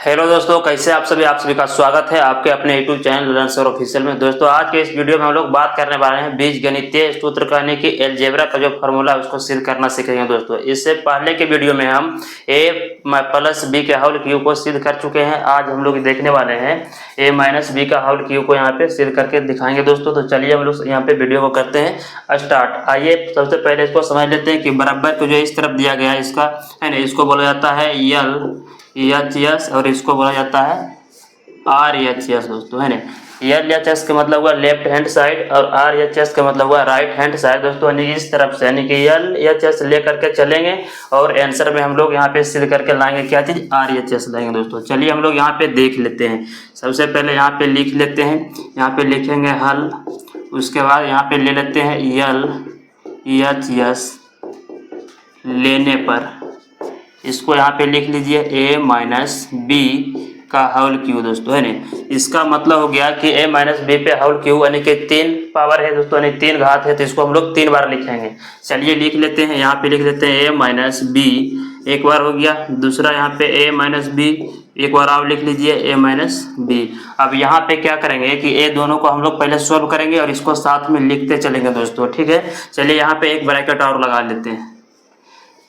Hello दोस्तों, कैसे आप सभी का स्वागत है आपके अपने YouTube channel learn sir official में। दोस्तों आज के इस वीडियो में हम लोग बात करने वाले हैं बीजगणितीय सूत्र कहने की एलजेब्रा का जो फॉर्मूला है उसको सिद्ध करना सीखेंगे। दोस्तों इससे पहले के वीडियो में हम a प्लस बी के होल क्यूब को सिद्ध कर चुके हैं। आज हम लोग देखने वाले हैं a माइनस बी का होल क्यूब को यहाँ पे सिद्ध करके दिखाएंगे। दोस्तों तो चलिए हम लोग यहाँ पे वीडियो को करते हैं स्टार्ट। आइए सबसे पहले इसको समझ लेते हैं कि बराबर को जो इस तरफ दिया गया है इसका है ना, इसको बोला जाता है एच और इसको बोला जाता है RHS। दोस्तों है ना, LHS का मतलब हुआ लेफ्ट हैंड साइड और RHS का मतलब हुआ राइट हैंड साइड। दोस्तों इस तरफ से यानी कि LHS लेकर के चलेंगे और आंसर में हम लोग यहाँ पे सिद्ध करके लाएंगे क्या चीज़, RHS लाएंगे। दोस्तों चलिए हम लोग यहाँ पे देख लेते हैं। सबसे पहले यहाँ पे लिख लेते हैं, यहाँ पे लिखेंगे हल, उसके बाद यहाँ पे ले लेते हैं LHS लेने पर इसको यहाँ पे लिख लीजिए a माइनस बी का होल क्यू। दोस्तों है ना, इसका मतलब हो गया कि a माइनस बी पे होल क्यू यानी कि 3 पावर है दोस्तों, यानी 3 घात है, तो इसको हम लोग 3 बार लिखेंगे। चलिए लिख लेते हैं, यहाँ पे लिख लेते हैं a माइनस बी एक बार हो गया, दूसरा यहाँ पे a माइनस बी एक बार आप लिख लीजिए a माइनस बी। अब यहाँ पे क्या करेंगे कि a दोनों को हम लोग पहले सॉल्व करेंगे और इसको साथ में लिखते चलेंगे। दोस्तों ठीक है, चलिए यहाँ पे एक ब्रैकेट और लगा लेते हैं।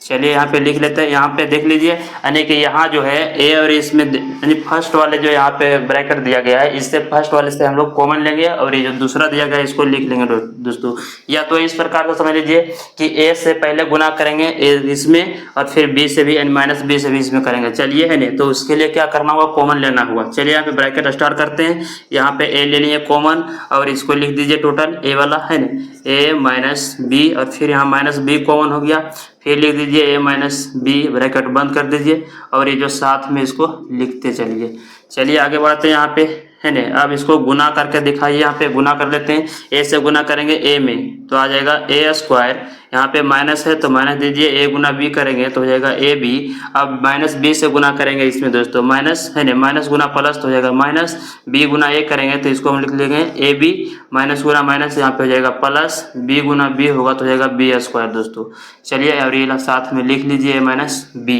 चलिए यहाँ पे लिख लेते हैं, यहाँ पे देख लीजिए यानी कि यहाँ जो है ए और इसमें यानी फर्स्ट वाले जो यहाँ पे ब्रैकेट दिया गया है इससे फर्स्ट वाले से हम लोग कॉमन लेंगे और ये जो दूसरा दिया गया है इसको लिख लेंगे। दोस्तों या तो इस प्रकार से समझ लीजिए कि ए से पहले गुना करेंगे ए इसमें और फिर बी से भी यानी माइनस बी से भी इसमें करेंगे। चलिए है ना, तो उसके लिए क्या करना होगा, कॉमन लेना होगा। चलिए यहाँ पे ब्रैकेट स्टार्ट करते हैं, यहाँ पे ए ले लिए कॉमन और इसको लिख दीजिए टोटल ए वाला है ना, ए माइनस बी और फिर यहाँ माइनस बी कॉमन हो गया, फिर लिख दीजिए a माइनस बी ब्रैकेट बंद कर दीजिए और ये जो साथ में इसको लिखते चलिए। चलिए आगे बढ़ते हैं यहाँ पे है ना, अब इसको गुना करके दिखाइए। यहाँ पे गुना कर लेते हैं, a से गुना करेंगे a में तो आ जाएगा a स्क्वायर, यहाँ पे माइनस है तो माइनस दीजिए, a गुना b करेंगे तो हो जाएगा ab। अब माइनस b से गुना करेंगे इसमें दोस्तों माइनस है ना, माइनस गुना प्लस तो हो जाएगा माइनस, b गुना a करेंगे तो इसको हम लिख लेंगे ab, माइनस गुना माइनस यहाँ पे हो जाएगा प्लस, b गुना b होगा तो हो जाएगा b स्क्वायर। दोस्तों चलिए और ये साथ में लिख लीजिए a माइनस b।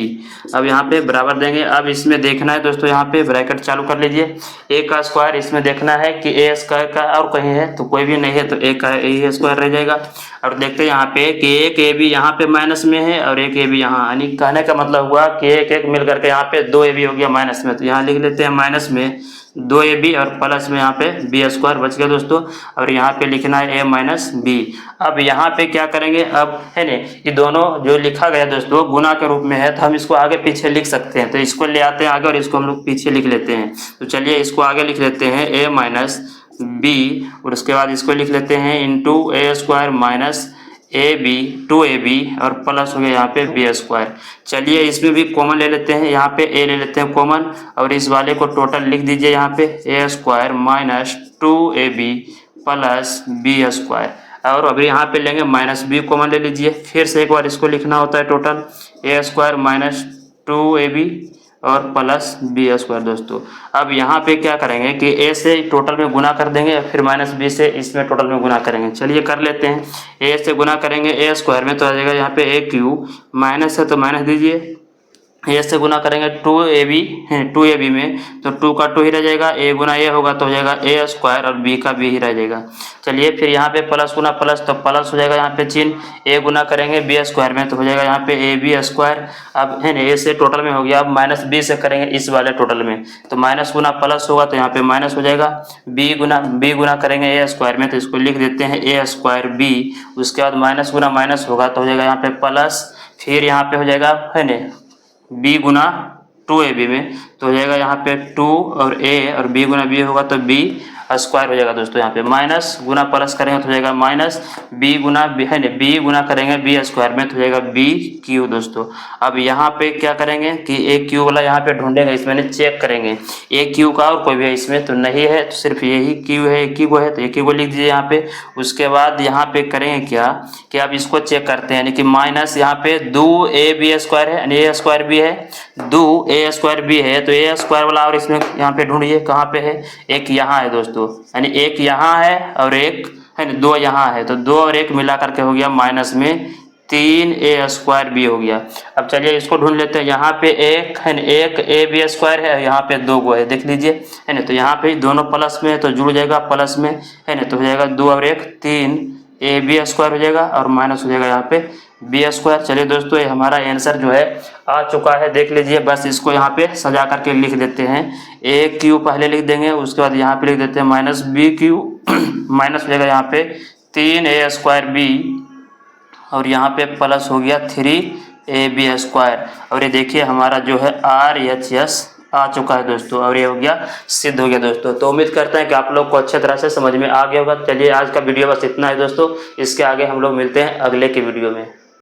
अब यहाँ पे बराबर देंगे, अब इसमें देखना है दोस्तों, यहाँ पे ब्रैकेट चालू कर लीजिए, a का स्क्वायर इसमें देखना है कि a स्क्वायर का और कहीं है तो कोई भी नहीं है तो a का a स्क्वायर रह जाएगा। और देखते हैं यहाँ पे कि एक ए बी यहाँ पे माइनस में है और एक ए बी यहाँ, यानी कहने का मतलब हुआ कि एक एक मिल करके यहाँ पे 2 ए बी हो गया माइनस में, तो यहाँ लिख लेते हैं माइनस में 2 ए बी और प्लस में यहाँ पे बी स्क्वायर बच गया दोस्तों। और यहाँ पे लिखना है ए माइनस बी। अब यहाँ पे क्या करेंगे, अब है ना ये दोनों जो लिखा गया दोस्तों गुना के रूप में है तो हम इसको आगे पीछे लिख सकते हैं, तो इसको ले आते हैं आगे और इसको हम लोग पीछे लिख लेते हैं। तो चलिए इसको आगे लिख लेते हैं ए माइनस बी और उसके बाद इसको लिख लेते हैं into a square minus a b 2ab और प्लस हो गया यहाँ पे बी स्क्वायर। चलिए इसमें भी कॉमन ले लेते हैं, यहाँ पे a ले लेते हैं कॉमन और इस वाले को टोटल लिख दीजिए यहाँ पे a square minus 2ab plus b square. और अभी यहाँ पे लेंगे माइनस b कॉमन ले लीजिए, फिर से एक बार इसको लिखना होता है total a square minus 2ab और प्लस बी स्क्वायर। दोस्तों अब यहाँ पे क्या करेंगे कि a से टोटल में गुना कर देंगे फिर माइनस बी से इसमें टोटल में गुना करेंगे। चलिए कर लेते हैं, a से गुना करेंगे a स्क्वायर में तो आ जाएगा यहाँ पे a क्यूब, माइनस है तो माइनस दीजिए, a से गुना करेंगे 2ab है 2ab में तो 2 का 2 ही रह जाएगा, a गुना a होगा तो हो जाएगा a स्क्वायर और b का b ही रह जाएगा। चलिए फिर यहाँ पे प्लस गुना प्लस तो प्लस हो जाएगा यहाँ पे चिन्ह, a गुना करेंगे b स्क्वायर में तो हो जाएगा यहाँ पे ab स्क्वायर। अब है ना a से टोटल में हो गया, अब माइनस b से करेंगे इस वाले टोटल में तो माइनस गुना प्लस होगा तो यहाँ पे माइनस हो जाएगा, b गुना करेंगे a स्क्वायर में तो इसको लिख देते हैं a स्क्वायर b। उसके बाद माइनस गुना माइनस होगा तो हो जाएगा यहाँ पे प्लस, फिर यहाँ पे हो जाएगा है ना b गुना 2ab में तो हो जाएगा यहाँ पे 2 और a और b गुना b होगा तो b स्क्वायर हो जाएगा। दोस्तों यहाँ पे माइनस गुना प्लस करेंगे तो हो जाएगा माइनस, b गुना है ना b गुना करेंगे b स्क्वायर में तो हो जाएगा b क्यू। दोस्तों अब यहाँ पे क्या करेंगे कि a क्यू वाला यहाँ पे ढूंढेंगे, इसमें चेक करेंगे a क्यू का और कोई भी है इसमें तो नहीं है, तो सिर्फ यही क्यू है, एक ही को है तो एक ही को लिख दीजिए यहाँ पे। उसके बाद यहाँ पे करेंगे क्या कि अब इसको चेक करते हैं, यानी कि माइनस यहाँ पे 2ab स्क्वायर है यानी a स्क्वायर भी है, 2a स्क्वायर भी है तो a स्क्वायर वाला और इसमें यहाँ पे ढूंढिए कहाँ पे है, एक यहाँ है दोस्तों, यानी एक यहाँ है और एक है ना 2 यहाँ है तो 2 और 1 मिला करके हो गया माइनस में 3a² हो गया। अब चलिए इसको ढूंढ लेते हैं। यहाँ पे एक है ना, एक ab² है, यहाँ पे 2 गो है, देख लीजिए है ना। तो यहाँ पे दोनों प्लस में है तो जुड़ जाएगा प्लस में है ना, तो हो जाएगा 2 और 1 3ab² हो जाएगा और माइनस हो जाएगा यहाँ पे b²। चलिए दोस्तों ये हमारा आंसर जो है आ चुका है, देख लीजिए। बस इसको यहाँ पे सजा करके लिख देते हैं। a³ पहले लिख देंगे, उसके बाद यहाँ पे लिख देते हैं माइनस b³ माइनस हो जाएगा यहाँ पे 3a²b और यहाँ पे प्लस हो गया 3ab²। और ये देखिए हमारा जो है RHS आ चुका है दोस्तों, और ये हो गया सिद्ध हो गया दोस्तों। तो उम्मीद करते हैं कि आप लोग को अच्छे तरह से समझ में आ गया होगा। चलिए आज का वीडियो बस इतना है दोस्तों, इसके आगे हम लोग मिलते हैं अगले के वीडियो में।